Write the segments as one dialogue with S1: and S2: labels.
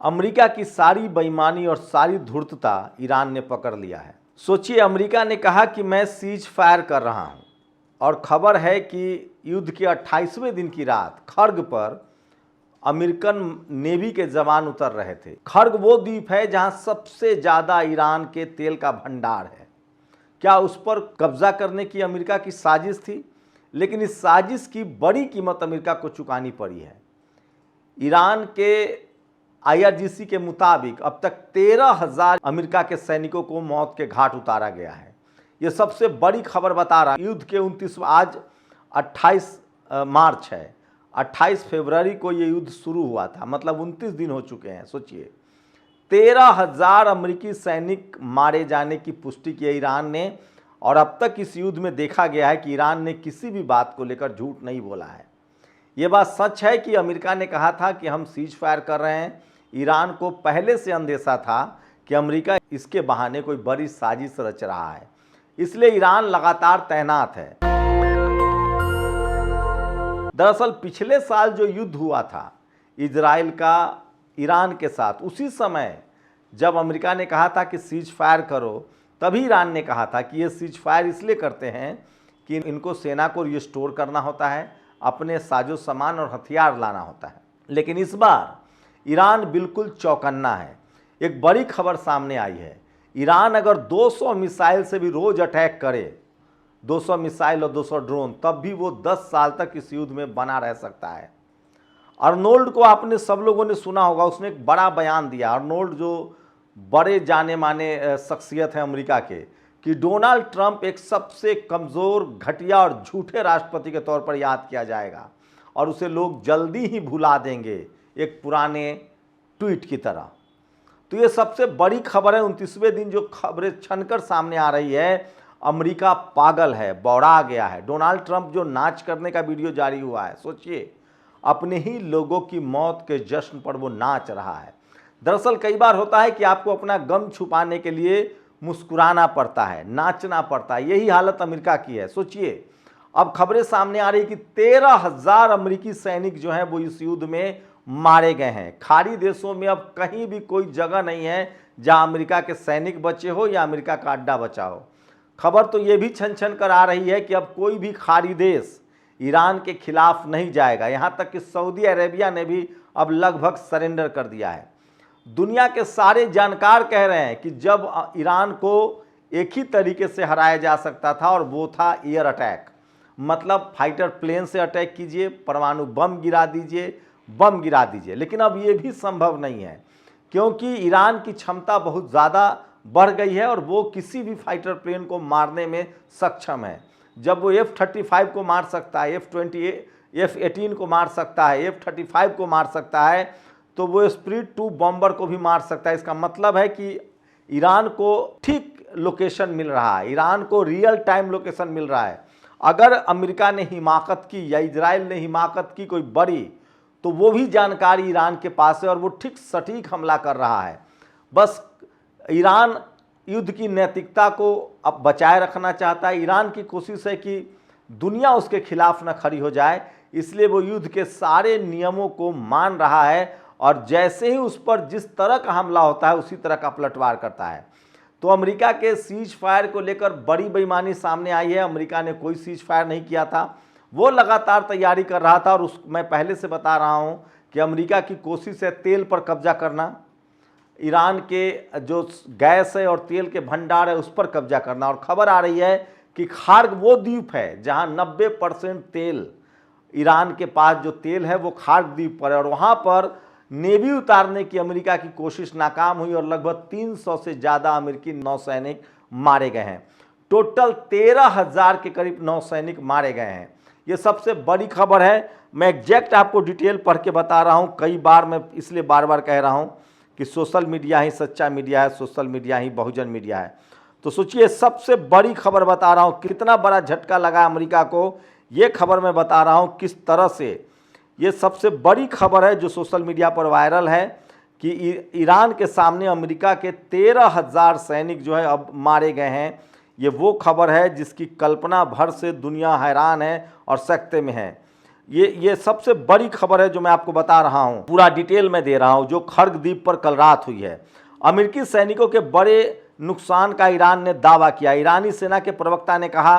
S1: America की सारी बेईमानी और सारी धूर्तता ईरान ने पकड़ लिया है। सोचिए, अमेरिका ने कहा कि मैं सीज फायर कर रहा हूं और खबर है कि युद्ध के 28वें दिन की रात खर्ग पर अमेरिकन नेवी के जवान उतर रहे थे। खर्ग वो द्वीप है जहां सबसे ज़्यादा ईरान के तेल का भंडार है। क्या उस पर कब्जा करने की अमेरिका की साजिश थी? लेकिन इस साजिश की बड़ी कीमत अमेरिका को चुकानी पड़ी है। ईरान के IRGC के मुताबिक अब तक 13,000 अमेरिका के सैनिकों को मौत के घाट उतारा गया है। ये सबसे बड़ी खबर बता रहा है। युद्ध के 29 आज 28 मार्च है, 28 फरवरी को ये युद्ध शुरू हुआ था, मतलब 29 दिन हो चुके हैं। सोचिए, 13,000 अमेरिकी सैनिक मारे जाने की पुष्टि की है ईरान ने। और अब तक इस युद्ध में देखा गया है कि ईरान ने किसी भी बात को लेकर झूठ नहीं बोला है। ये बात सच है कि अमेरिका ने कहा था कि हम सीज फायर कर रहे हैं। ईरान को पहले से अंदेशा था कि अमेरिका इसके बहाने कोई बड़ी साजिश रच रहा है, इसलिए ईरान लगातार तैनात है। दरअसल पिछले साल जो युद्ध हुआ था इजराइल का ईरान के साथ, उसी समय जब अमेरिका ने कहा था कि सीज फायर करो, तभी ईरान ने कहा था कि ये सीज फायर इसलिए करते हैं कि इनको सेना को रिस्टोर करना होता है, अपने साजो सामान और हथियार लाना होता है। लेकिन इस बार ईरान बिल्कुल चौकन्ना है। एक बड़ी खबर सामने आई है। ईरान अगर 200 मिसाइल से भी रोज अटैक करे, 200 मिसाइल और 200 ड्रोन, तब भी वो 10 साल तक इस युद्ध में बना रह सकता है। अर्नोल्ड को आपने सब लोगों ने सुना होगा, उसने एक बड़ा बयान दिया। अर्नोल्ड जो बड़े जाने माने शख्सियत हैं अमेरिका के, कि डोनाल्ड ट्रंप एक सबसे कमज़ोर, घटिया और झूठे राष्ट्रपति के तौर पर याद किया जाएगा और उसे लोग जल्दी ही भुला देंगे, एक पुराने ट्वीट की तरह। तो ये सबसे बड़ी खबर है। 29वें दिन जो खबरें छनकर सामने आ रही है, अमेरिका पागल है, बौड़ा गया है। डोनाल्ड ट्रंप जो नाच करने का वीडियो जारी हुआ है, सोचिए, अपने ही लोगों की मौत के जश्न पर वो नाच रहा है। दरअसल कई बार होता है कि आपको अपना गम छुपाने के लिए मुस्कुराना पड़ता है, नाचना पड़ता है। यही हालत अमेरिका की है। सोचिए, अब खबरें सामने आ रही कि 13,000 अमेरिकी सैनिक जो हैं वो इस युद्ध में मारे गए हैं। खाड़ी देशों में अब कहीं भी कोई जगह नहीं है जहां अमेरिका के सैनिक बचे हो या अमेरिका का अड्डा बचा हो। खबर तो ये भी छन छन कर आ रही है कि अब कोई भी खाड़ी देश ईरान के खिलाफ नहीं जाएगा। यहां तक कि सऊदी अरेबिया ने भी अब लगभग सरेंडर कर दिया है। दुनिया के सारे जानकार कह रहे हैं कि जब ईरान को एक ही तरीके से हराया जा सकता था और वो था एयर अटैक, मतलब फाइटर प्लेन से अटैक कीजिए, परमाणु बम गिरा दीजिए, बम गिरा दीजिए। लेकिन अब ये भी संभव नहीं है, क्योंकि ईरान की क्षमता बहुत ज़्यादा बढ़ गई है और वो किसी भी फाइटर प्लेन को मारने में सक्षम है। जब वो F-35 को मार सकता है, F-18 को मार सकता है, F-35 को मार सकता है, तो वो स्पिरिट 2 बॉम्बर को भी मार सकता है। इसका मतलब है कि ईरान को ठीक लोकेशन मिल रहा है, ईरान को रियल टाइम लोकेशन मिल रहा है। अगर अमेरिका ने हिमाकत की या इजराइल ने हिमाकत की कोई बड़ी, तो वो भी जानकारी ईरान के पास है और वो ठीक सटीक हमला कर रहा है। बस ईरान युद्ध की नैतिकता को अब बचाए रखना चाहता है। ईरान की कोशिश है कि दुनिया उसके खिलाफ न खड़ी हो जाए, इसलिए वो युद्ध के सारे नियमों को मान रहा है और जैसे ही उस पर जिस तरह का हमला होता है उसी तरह का पलटवार करता है। तो अमेरिका के सीज फायर को लेकर बड़ी बेईमानी सामने आई है। अमेरिका ने कोई सीज फायर नहीं किया था, वो लगातार तैयारी कर रहा था। और मैं पहले से बता रहा हूं कि अमेरिका की कोशिश है तेल पर कब्जा करना, ईरान के जो गैस है और तेल के भंडार है उस पर कब्जा करना। और खबर आ रही है कि खार्ग वो द्वीप है जहां 90% तेल, ईरान के पास जो तेल है वो खार्ग द्वीप पर है, और वहां पर नेवी उतारने की अमेरिका की कोशिश नाकाम हुई और लगभग 300 से ज़्यादा अमेरिकी नौसैनिक मारे गए हैं। टोटल 13,000 के करीब नौसैनिक मारे गए हैं। ये सबसे बड़ी खबर है। मैं एग्जैक्ट आपको डिटेल पढ़ के बता रहा हूँ। कई बार मैं इसलिए बार बार कह रहा हूँ कि सोशल मीडिया ही सच्चा मीडिया है, सोशल मीडिया ही बहुजन मीडिया है। तो सोचिए, सबसे बड़ी खबर बता रहा हूँ, कितना बड़ा झटका लगा अमेरिका को, ये खबर मैं बता रहा हूँ किस तरह से। ये सबसे बड़ी खबर है जो सोशल मीडिया पर वायरल है कि ईरान के सामने अमेरिका के 13,000 सैनिक जो है अब मारे गए हैं। ये वो खबर है जिसकी कल्पना भर से दुनिया हैरान है और सकते में है। ये सबसे बड़ी खबर है जो मैं आपको बता रहा हूं, पूरा डिटेल में दे रहा हूं, जो खर्ग द्वीप पर कल रात हुई है। अमेरिकी सैनिकों के बड़े नुकसान का ईरान ने दावा किया। ईरानी सेना के प्रवक्ता ने कहा,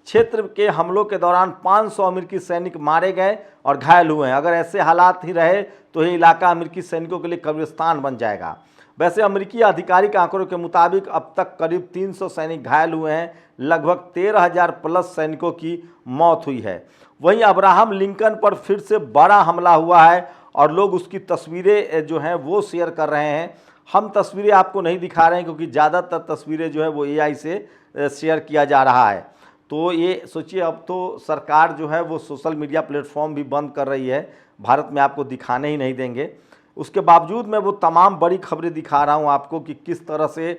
S1: क्षेत्र के हमलों के दौरान 500 अमेरिकी सैनिक मारे गए और घायल हुए हैं। अगर ऐसे हालात ही रहे तो ये इलाका अमेरिकी सैनिकों के लिए कब्रिस्तान बन जाएगा। वैसे अमेरिकी आधिकारिक आंकड़ों के मुताबिक अब तक करीब 300 सैनिक घायल हुए हैं, लगभग 13,000 प्लस सैनिकों की मौत हुई है। वहीं अब्राहम लिंकन पर फिर से बड़ा हमला हुआ है और लोग उसकी तस्वीरें जो हैं वो शेयर कर रहे हैं। हम तस्वीरें आपको नहीं दिखा रहे हैं क्योंकि ज़्यादातर तस्वीरें जो है वो AI से शेयर किया जा रहा है। तो ये सोचिए, अब तो सरकार जो है वो सोशल मीडिया प्लेटफॉर्म भी बंद कर रही है, भारत में आपको दिखाने ही नहीं देंगे। उसके बावजूद मैं वो तमाम बड़ी खबरें दिखा रहा हूँ आपको कि किस तरह से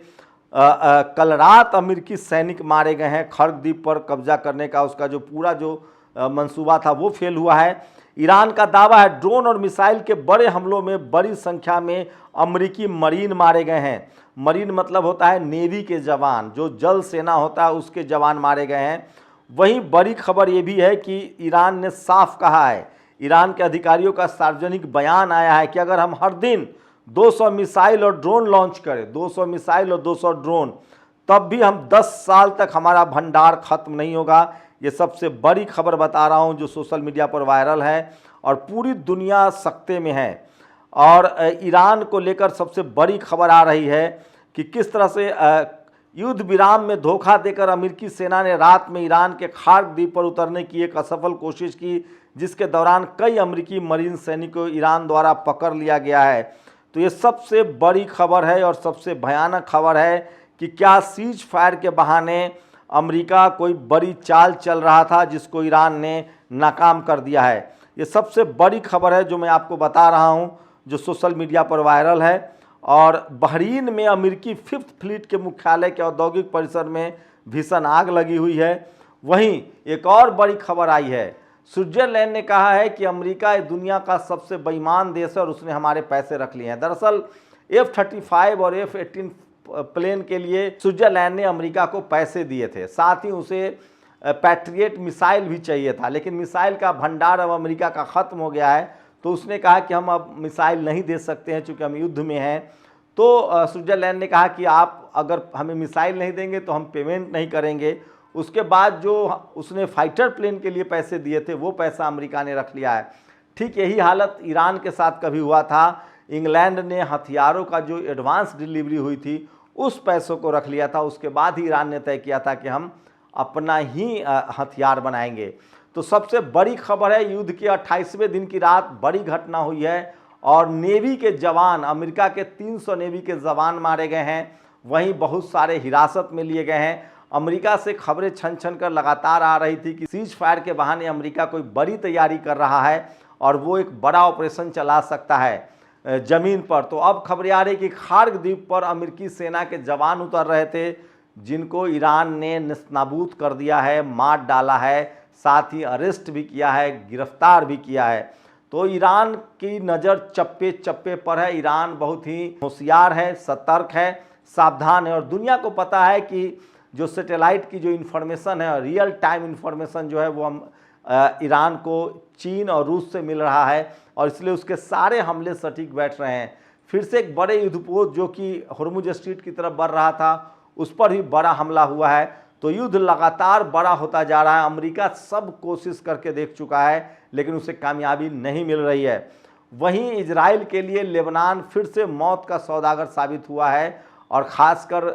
S1: कल रात अमेरिकी सैनिक मारे गए हैं। खर्ग द्वीप पर कब्जा करने का उसका जो पूरा जो मंसूबा था वो फेल हुआ है। ईरान का दावा है ड्रोन और मिसाइल के बड़े हमलों में बड़ी संख्या में अमेरिकी मरीन मारे गए हैं। मरीन मतलब होता है नेवी के जवान, जो जल सेना होता है उसके जवान मारे गए हैं। वहीं बड़ी खबर ये भी है कि ईरान ने साफ कहा है, ईरान के अधिकारियों का सार्वजनिक बयान आया है कि अगर हम हर दिन 200 मिसाइल और ड्रोन लॉन्च करें, 200 मिसाइल और 200 ड्रोन, तब भी हम 10 साल तक हमारा भंडार खत्म नहीं होगा। ये सबसे बड़ी खबर बता रहा हूँ जो सोशल मीडिया पर वायरल है और पूरी दुनिया सकते में है। और ईरान को लेकर सबसे बड़ी खबर आ रही है कि किस तरह से युद्ध विराम में धोखा देकर अमेरिकी सेना ने रात में ईरान के खर्ग द्वीप पर उतरने की एक असफल कोशिश की, जिसके दौरान कई अमेरिकी मरीन सैनिकों को ईरान द्वारा पकड़ लिया गया है। तो ये सबसे बड़ी खबर है और सबसे भयानक खबर है कि क्या सीज फायर के बहाने अमेरिका कोई बड़ी चाल चल रहा था जिसको ईरान ने नाकाम कर दिया है। ये सबसे बड़ी खबर है जो मैं आपको बता रहा हूं, जो सोशल मीडिया पर वायरल है। और बहरीन में अमेरिकी 5th फ्लीट के मुख्यालय के औद्योगिक परिसर में भीषण आग लगी हुई है। वहीं एक और बड़ी खबर आई है, स्विट्जरलैंड ने कहा है कि अमेरिका दुनिया का सबसे बेईमान देश है और उसने हमारे पैसे रख लिए हैं। दरअसल F-35 और F-18 प्लेन के लिए स्विट्जरलैंड ने अमेरिका को पैसे दिए थे, साथ ही उसे पैट्रियट मिसाइल भी चाहिए था, लेकिन मिसाइल का भंडार अब अमेरिका का ख़त्म हो गया है। तो उसने कहा कि हम अब मिसाइल नहीं दे सकते हैं चूँकि हम युद्ध में हैं। तो स्विट्जरलैंड ने कहा कि आप अगर हमें मिसाइल नहीं देंगे तो हम पेमेंट नहीं करेंगे। उसके बाद जो उसने फाइटर प्लेन के लिए पैसे दिए थे वो पैसा अमेरिका ने रख लिया है। ठीक यही हालत ईरान के साथ कभी हुआ था। इंग्लैंड ने हथियारों का जो एडवांस डिलीवरी हुई थी उस पैसों को रख लिया था, उसके बाद ही ईरान ने तय किया था कि हम अपना ही हथियार बनाएंगे। तो सबसे बड़ी खबर है, युद्ध के 28वें दिन की रात बड़ी घटना हुई है और नेवी के जवान, अमेरिका के 300 नेवी के जवान मारे गए हैं। वहीं बहुत सारे हिरासत में लिए गए हैं। अमेरिका से खबरें छन छन कर लगातार आ रही थी कि सीज फायर के बहाने अमेरिका कोई बड़ी तैयारी कर रहा है और वो एक बड़ा ऑपरेशन चला सकता है ज़मीन पर। तो अब खबरें आ रही कि खर्ग द्वीप पर अमेरिकी सेना के जवान उतर रहे थे, जिनको ईरान ने नेस्तनाबूद कर दिया है, मार डाला है, साथ ही अरेस्ट भी किया है, गिरफ्तार भी किया है। तो ईरान की नज़र चप्पे चप्पे पर है। ईरान बहुत ही होशियार है, सतर्क है, सावधान है और दुनिया को पता है कि जो सैटेलाइट की जो इन्फॉर्मेशन है, रियल टाइम इन्फॉर्मेशन जो है वो हम ईरान को चीन और रूस से मिल रहा है और इसलिए उसके सारे हमले सटीक बैठ रहे हैं। फिर से एक बड़े युद्धपोत जो कि हॉर्मुज स्ट्रीट की तरफ बढ़ रहा था उस पर भी बड़ा हमला हुआ है। तो युद्ध लगातार बड़ा होता जा रहा है। अमेरिका सब कोशिश करके देख चुका है लेकिन उसे कामयाबी नहीं मिल रही है। वहीं इजराइल के लिए लेबनान फिर से मौत का सौदागर साबित हुआ है और ख़ासकर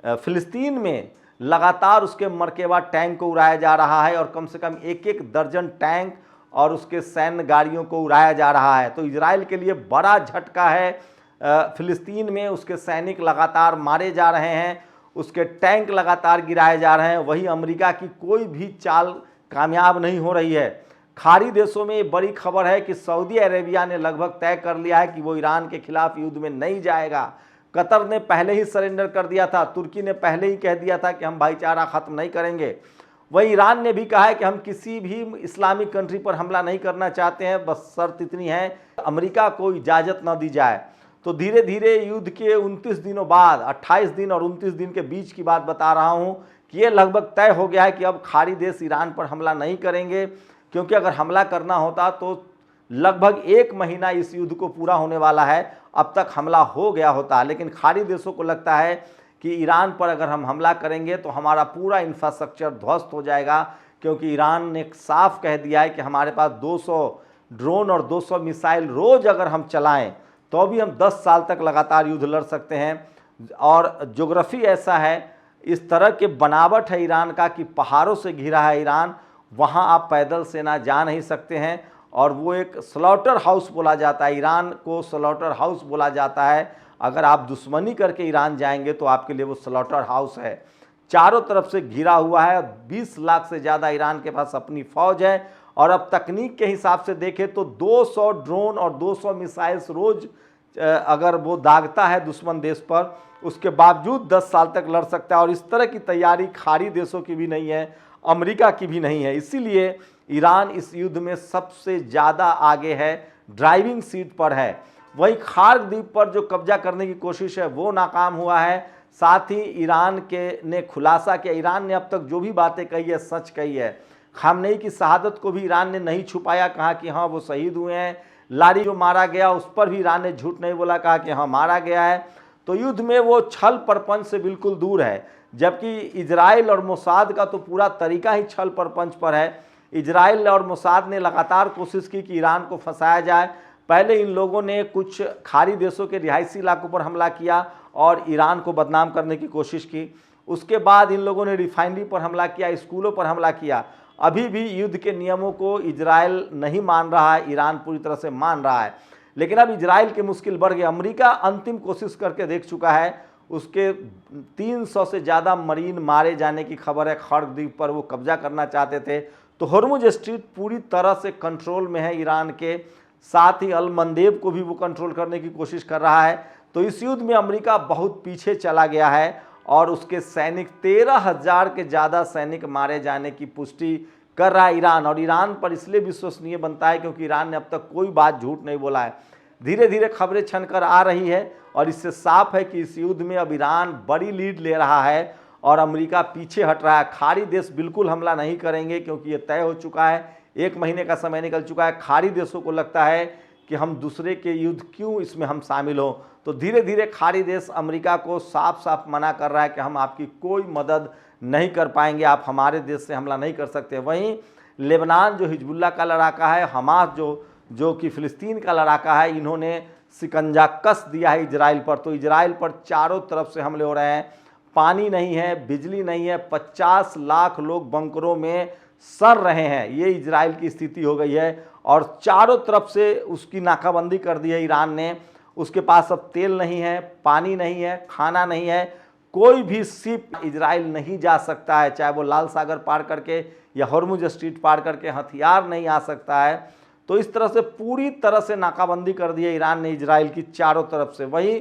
S1: फ़िलिस्तीन में लगातार उसके मरकेबा टैंक को उड़ाया जा रहा है और कम से कम एक दर्जन टैंक और उसके सैन्य गाड़ियों को उड़ाया जा रहा है। तो इजराइल के लिए बड़ा झटका है। फ़िलिस्तीन में उसके सैनिक लगातार मारे जा रहे हैं, उसके टैंक लगातार गिराए जा रहे हैं। वहीं अमेरिका की कोई भी चाल कामयाब नहीं हो रही है। खाड़ी देशों में ये बड़ी खबर है कि सऊदी अरेबिया ने लगभग तय कर लिया है कि वो ईरान के खिलाफ युद्ध में नहीं जाएगा। कतर ने पहले ही सरेंडर कर दिया था, तुर्की ने पहले ही कह दिया था कि हम भाईचारा ख़त्म नहीं करेंगे। वहीं ईरान ने भी कहा है कि हम किसी भी इस्लामिक कंट्री पर हमला नहीं करना चाहते हैं, बस शर्त इतनी है अमेरिका को इजाज़त न दी जाए। तो धीरे धीरे युद्ध के 29 दिनों बाद, 28 दिन और 29 दिन के बीच की बात बता रहा हूँ कि ये लगभग तय हो गया है कि अब खाड़ी देश ईरान पर हमला नहीं करेंगे क्योंकि अगर हमला करना होता तो लगभग 1 महीना इस युद्ध को पूरा होने वाला है, अब तक हमला हो गया होता। लेकिन खाड़ी देशों को लगता है कि ईरान पर अगर हम हमला करेंगे तो हमारा पूरा इंफ्रास्ट्रक्चर ध्वस्त हो जाएगा, क्योंकि ईरान ने साफ कह दिया है कि हमारे पास 200 ड्रोन और 200 मिसाइल रोज़ अगर हम चलाएं तो भी हम 10 साल तक लगातार युद्ध लड़ सकते हैं। और ज्योग्राफी ऐसा है, इस तरह के बनावट है ईरान का कि पहाड़ों से घिरा है ईरान, वहाँ आप पैदल सेना जा नहीं सकते हैं। और वो एक स्लॉटर हाउस बोला जाता है, ईरान को स्लॉटर हाउस बोला जाता है। अगर आप दुश्मनी करके ईरान जाएंगे तो आपके लिए वो स्लॉटर हाउस है। चारों तरफ से घिरा हुआ है, 20 लाख से ज़्यादा ईरान के पास अपनी फ़ौज है। और अब तकनीक के हिसाब से देखें तो 200 ड्रोन और 200 मिसाइल्स रोज़ अगर वो दागता है दुश्मन देश पर, उसके बावजूद 10 साल तक लड़ सकता है। और इस तरह की तैयारी खाड़ी देशों की भी नहीं है, अमेरिका की भी नहीं है। इसीलिए ईरान इस युद्ध में सबसे ज़्यादा आगे है, ड्राइविंग सीट पर है। वहीं खार्क द्वीप पर जो कब्जा करने की कोशिश है वो नाकाम हुआ है। साथ ही ईरान के ने खुलासा किया, ईरान ने अब तक जो भी बातें कही है सच कही है। खामनेई की शहादत को भी ईरान ने नहीं छुपाया, कहा कि हाँ वो शहीद हुए हैं। लारी जो मारा गया उस पर भी ईरान ने झूठ नहीं बोला, कहा कि हाँ मारा गया है। तो युद्ध में वो छल प्रपंच से बिल्कुल दूर है। जबकि इजराइल और मोसाद का तो पूरा तरीका ही छल प्रपंच पर है। इजराइल और मोसाद ने लगातार कोशिश की कि ईरान को फंसाया जाए। पहले इन लोगों ने कुछ खाड़ी देशों के रिहायशी इलाकों पर हमला किया और ईरान को बदनाम करने की कोशिश की। उसके बाद इन लोगों ने रिफाइनरी पर हमला किया, स्कूलों पर हमला किया। अभी भी युद्ध के नियमों को इजराइल नहीं मान रहा है, ईरान पूरी तरह से मान रहा है। लेकिन अब इजराइल की मुश्किल बढ़ गई। अमेरिका अंतिम कोशिश करके देख चुका है, उसके 300 से ज़्यादा मरीन मारे जाने की खबर है। खार्क द्वीप पर वो कब्जा करना चाहते थे। तो हॉर्मुज स्ट्रीट पूरी तरह से कंट्रोल में है ईरान के, साथ ही अल मंदेब को भी वो कंट्रोल करने की कोशिश कर रहा है। तो इस युद्ध में अमेरिका बहुत पीछे चला गया है और उसके सैनिक 13,000 के ज़्यादा सैनिक मारे जाने की पुष्टि कर रहा है ईरान। और ईरान पर इसलिए विश्वसनीय बनता है क्योंकि ईरान ने अब तक कोई बात झूठ नहीं बोला है। धीरे धीरे खबरें छनकर आ रही है और इससे साफ है कि इस युद्ध में अब ईरान बड़ी लीड ले रहा है और अमेरिका पीछे हट रहा है। खाड़ी देश बिल्कुल हमला नहीं करेंगे क्योंकि ये तय हो चुका है, 1 महीने का समय निकल चुका है। खाड़ी देशों को लगता है कि हम दूसरे के युद्ध क्यों इसमें हम शामिल हों। तो धीरे धीरे खाड़ी देश अमेरिका को साफ साफ मना कर रहा है कि हम आपकी कोई मदद नहीं कर पाएंगे, आप हमारे देश से हमला नहीं कर सकते। वहीं लेबनान जो हिजबुल्लाह का लड़ाका है, हमास जो कि फ़िलिस्तीन का लड़ाका है, इन्होंने शिकंजा कस दिया है इजराइल पर। तो इजराइल पर चारों तरफ से हमले हो रहे हैं। पानी नहीं है, बिजली नहीं है, 50 लाख लोग बंकरों में सड़ रहे हैं। ये इजराइल की स्थिति हो गई है और चारों तरफ से उसकी नाकाबंदी कर दी है ईरान ने। उसके पास अब तेल नहीं है, पानी नहीं है, खाना नहीं है, कोई भी शिप इजराइल नहीं जा सकता है, चाहे वो लाल सागर पार करके या हॉर्मुज स्ट्रीट पार करके। हथियार नहीं आ सकता है। तो इस तरह से पूरी तरह से नाकाबंदी कर दी है ईरान ने इजराइल की चारों तरफ से। वहीं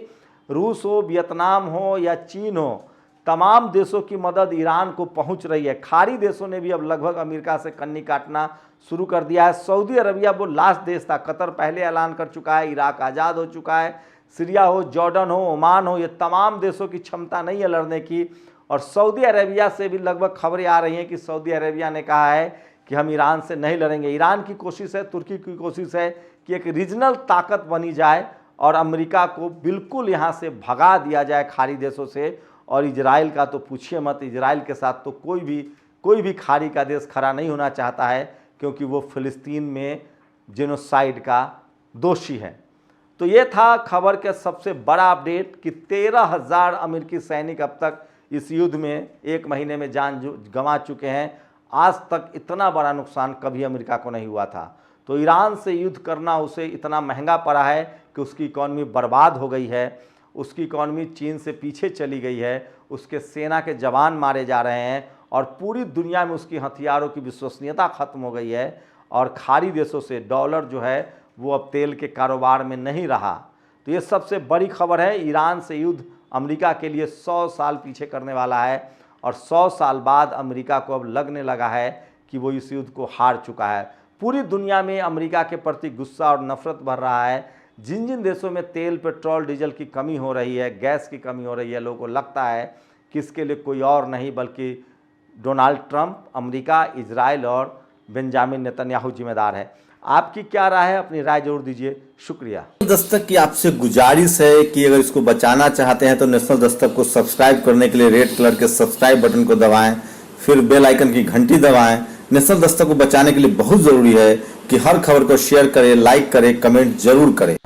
S1: रूस हो, वियतनाम हो या चीन हो, तमाम देशों की मदद ईरान को पहुंच रही है। खाड़ी देशों ने भी अब लगभग अमेरिका से कन्नी काटना शुरू कर दिया है। सऊदी अरबिया वो लास्ट देश था, कतर पहले ऐलान कर चुका है, इराक आज़ाद हो चुका है। सीरिया हो, जॉर्डन हो, ओमान हो, ये तमाम देशों की क्षमता नहीं है लड़ने की। और सऊदी अरेबिया से भी लगभग खबरें आ रही हैं कि सऊदी अरेबिया ने कहा है कि हम ईरान से नहीं लड़ेंगे। ईरान की कोशिश है, तुर्की की कोशिश है कि एक रीजनल ताकत बनी जाए और अमेरिका को बिल्कुल यहाँ से भगा दिया जाए खाड़ी देशों से। और इजराइल का तो पूछिए मत, इजराइल के साथ तो कोई भी खाड़ी का देश खड़ा नहीं होना चाहता है क्योंकि वो फ़िलिस्तीन में जेनोसाइड का दोषी है। तो ये था खबर के सबसे बड़ा अपडेट कि 13,000 अमेरिकी सैनिक अब तक इस युद्ध में 1 महीने में जान गंवा चुके हैं। आज तक इतना बड़ा नुकसान कभी अमेरिका को नहीं हुआ था। तो ईरान से युद्ध करना उसे इतना महंगा पड़ा है कि उसकी इकॉनमी बर्बाद हो गई है, उसकी इकॉनमी चीन से पीछे चली गई है, उसके सेना के जवान मारे जा रहे हैं और पूरी दुनिया में उसकी हथियारों की विश्वसनीयता ख़त्म हो गई है। और खाड़ी देशों से डॉलर जो है वो अब तेल के कारोबार में नहीं रहा। तो ये सबसे बड़ी खबर है। ईरान से युद्ध अमेरिका के लिए 100 साल पीछे करने वाला है और 100 साल बाद अमेरिका को अब लगने लगा है कि वो इस युद्ध को हार चुका है। पूरी दुनिया में अमेरिका के प्रति गुस्सा और नफरत भर रहा है। जिन जिन देशों में तेल, पेट्रोल, डीजल की कमी हो रही है, गैस की कमी हो रही है, लोगों को लगता है कि इसके लिए कोई और नहीं बल्कि डोनाल्ड ट्रंप, अमेरिका, इजराइल और बेंजामिन नेतन्याहू जिम्मेदार है। आपकी क्या राय है, अपनी राय जरूर दीजिए। शुक्रिया।
S2: दस्तक की आपसे गुजारिश है कि अगर इसको बचाना चाहते हैं तो नेशनल दस्तक को सब्सक्राइब करने के लिए रेड कलर के सब्सक्राइब बटन को दबाएं, फिर बेल आइकन की घंटी दबाएं। नेशनल दस्तक को बचाने के लिए बहुत जरूरी है कि हर खबर को शेयर करें, लाइक करें, कमेंट जरूर करें।